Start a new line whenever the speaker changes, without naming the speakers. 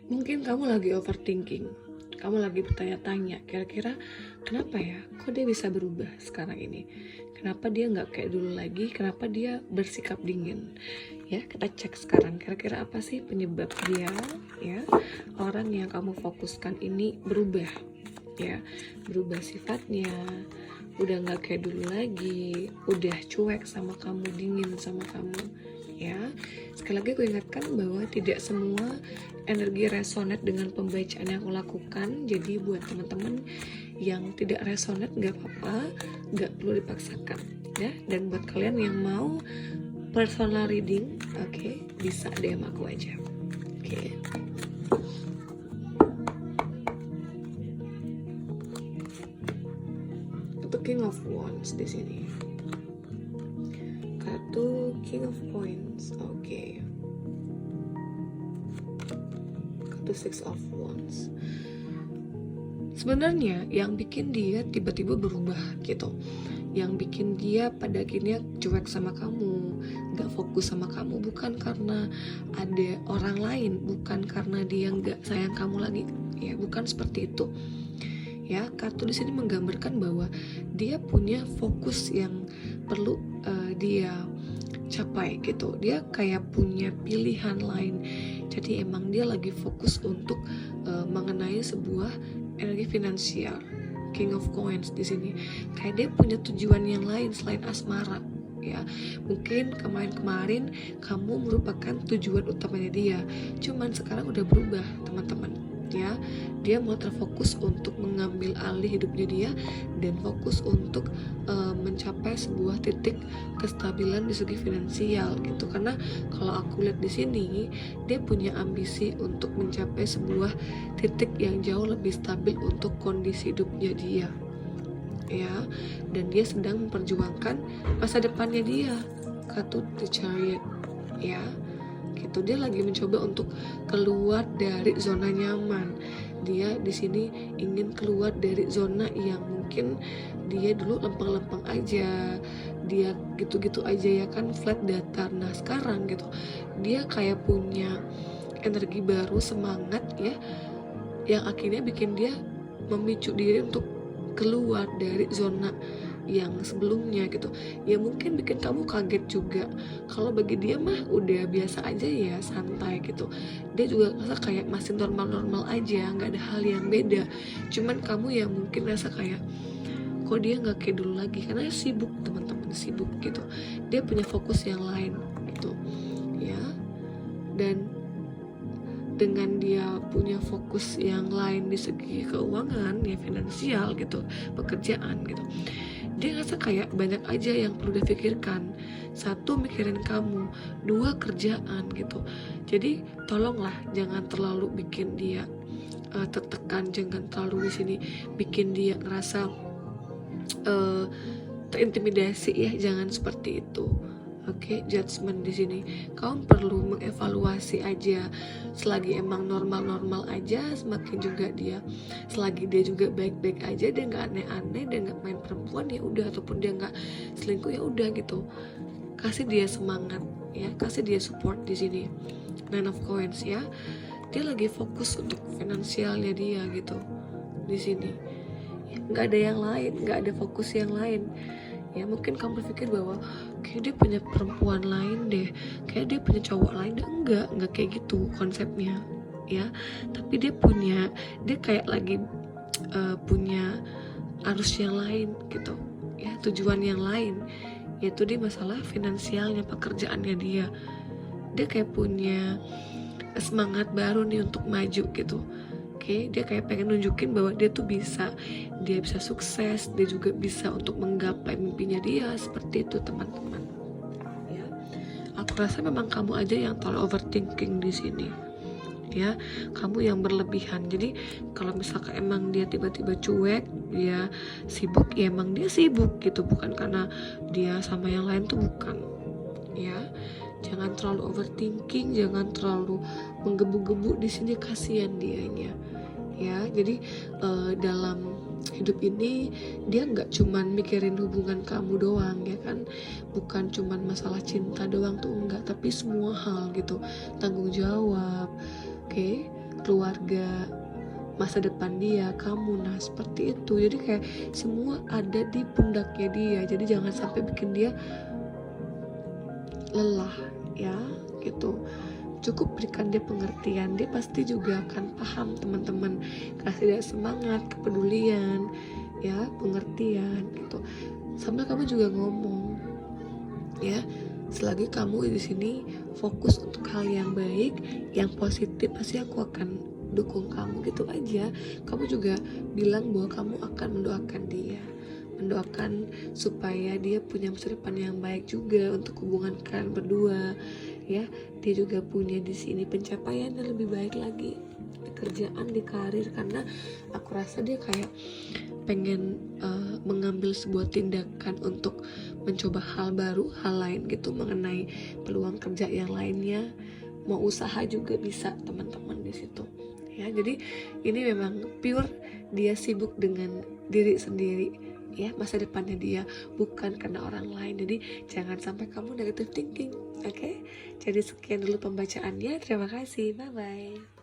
Mungkin kamu lagi overthinking, kamu lagi bertanya-tanya, kira-kira kenapa ya, kok dia bisa berubah sekarang ini? Kenapa dia nggak kayak dulu lagi? Kenapa dia bersikap dingin? Ya, kita cek sekarang, kira-kira apa sih penyebab dia, ya, orang yang kamu fokuskan ini berubah, ya, berubah sifatnya, udah nggak kayak dulu lagi, udah cuek sama kamu, dingin sama kamu, ya. Sekali lagi aku ingatkan bahwa tidak semua energi resonate dengan pembacaan yang aku lakukan. Jadi buat teman-teman yang tidak resonate nggak apa-apa, nggak perlu dipaksakan, ya. Dan buat kalian yang mau personal reading, oke, bisa DM aku aja, oke. Untuk King of Wands di sini, kartu King of Coins, oke. Kartu Six of Wands. Sebenarnya yang bikin dia tiba-tiba berubah gitu, yang bikin dia pada akhirnya cuek sama kamu, gak fokus sama kamu, bukan karena ada orang lain, bukan karena dia gak sayang kamu lagi, ya, bukan seperti itu. Ya, kartu di sini menggambarkan bahwa dia punya fokus yang perlu dia capai gitu. Dia kayak punya pilihan lain. Jadi emang dia lagi fokus untuk mengenai sebuah energi finansial. King of Coins di sini. Kayak dia punya tujuan yang lain selain asmara. Ya, mungkin kemarin kamu merupakan tujuan utamanya dia. Cuman sekarang udah berubah, teman-teman. Ya, dia mau terfokus untuk mengambil alih hidupnya dia dan fokus untuk mencapai sebuah titik kestabilan di segi finansial gitu. Karena kalau aku lihat di sini, dia punya ambisi untuk mencapai sebuah titik yang jauh lebih stabil untuk kondisi hidupnya dia, ya. Dan dia sedang memperjuangkan masa depannya dia. Kartu The Chariot, ya. Gitu, dia lagi mencoba untuk keluar dari zona nyaman. Dia di sini ingin keluar dari zona yang mungkin dia dulu lempeng-lempeng aja, dia gitu-gitu aja, ya kan, flat datar. Nah sekarang gitu, dia kayak punya energi baru, semangat, ya, yang akhirnya bikin dia memicu diri untuk keluar dari zona yang sebelumnya gitu. Ya mungkin bikin kamu kaget juga. Kalau bagi dia mah udah biasa aja, ya, santai gitu. Dia juga rasa kayak masih normal-normal aja, nggak ada hal yang beda. Cuman kamu yang mungkin rasa kayak kok dia nggak kayak dulu lagi, karena sibuk, teman-teman, sibuk gitu. Dia punya fokus yang lain gitu, ya. Dan dengan dia punya fokus yang lain di segi keuangan, ya, finansial gitu, pekerjaan gitu, dia ngerasa kayak banyak aja yang perlu dipikirkan. Satu, mikirin kamu. Dua, kerjaan gitu. Jadi tolonglah jangan terlalu bikin dia tertekan, jangan terlalu di sini bikin dia ngerasa terintimidasi, ya, jangan seperti itu. Oke, judgment di sini. Kamu perlu mengevaluasi aja. Selagi emang normal-normal aja, semakin juga dia, selagi dia juga baik-baik aja, dia nggak aneh-aneh, dia nggak main perempuan, ya udah, ataupun dia nggak selingkuh, ya udah gitu. Kasih dia semangat, ya, kasih dia support di sini. Nine of Coins, ya. Dia lagi fokus untuk finansialnya dia gitu di sini. Nggak ada yang lain, nggak ada fokus yang lain. Ya mungkin kamu berpikir bahwa kayak dia punya perempuan lain deh, kayak dia punya cowok lain deh. Enggak kayak gitu konsepnya, ya. Tapi dia kayak lagi punya arus yang lain gitu, ya, tujuan yang lain, yaitu di masalah finansialnya, pekerjaannya dia. Dia kayak punya semangat baru nih untuk maju gitu. Oke, dia kayak pengen nunjukin bahwa dia tuh bisa sukses, dia juga bisa untuk menggapai mimpinya dia, seperti itu, teman-teman. Ya, aku rasa memang kamu aja yang terlalu overthinking di sini, ya, kamu yang berlebihan. Jadi kalau misalkan emang dia tiba-tiba cuek, dia sibuk, ya emang dia sibuk gitu, bukan karena dia sama yang lain tuh, bukan, ya. Jangan terlalu overthinking, jangan terlalu menggebu-gebu di sini, kasihan dianya. Ya, jadi dalam hidup ini dia nggak cuman mikirin hubungan kamu doang, ya kan, bukan cuman masalah cinta doang tuh, enggak, tapi semua hal gitu, tanggung jawab. Oke, keluarga, masa depan dia, kamu. Nah seperti itu, jadi kayak semua ada di pundaknya dia, jadi jangan sampai bikin dia lelah ya gitu. Cukup berikan dia pengertian, dia pasti juga akan paham teman-teman. Kasih dia semangat, kepedulian ya, pengertian gitu. Sambil kamu juga ngomong ya, selagi kamu di sini fokus untuk hal yang baik, yang positif, pasti aku akan dukung kamu gitu aja. Kamu juga bilang bahwa kamu akan mendoakan dia, mendoakan supaya dia punya masa depan yang baik juga untuk hubungan kalian berdua ya. Dia juga punya di sini pencapaian yang lebih baik lagi di kerjaan, di karir, karena aku rasa dia kayak pengen mengambil sebuah tindakan untuk mencoba hal baru, hal lain gitu mengenai peluang kerja yang lainnya. Mau usaha juga bisa teman-teman di situ ya. Jadi ini memang pure dia sibuk dengan diri sendiri ya, masa depannya dia, bukan karena orang lain. Jadi jangan sampai kamu negative thinking, oke? Jadi sekian dulu pembacaannya, terima kasih, bye bye.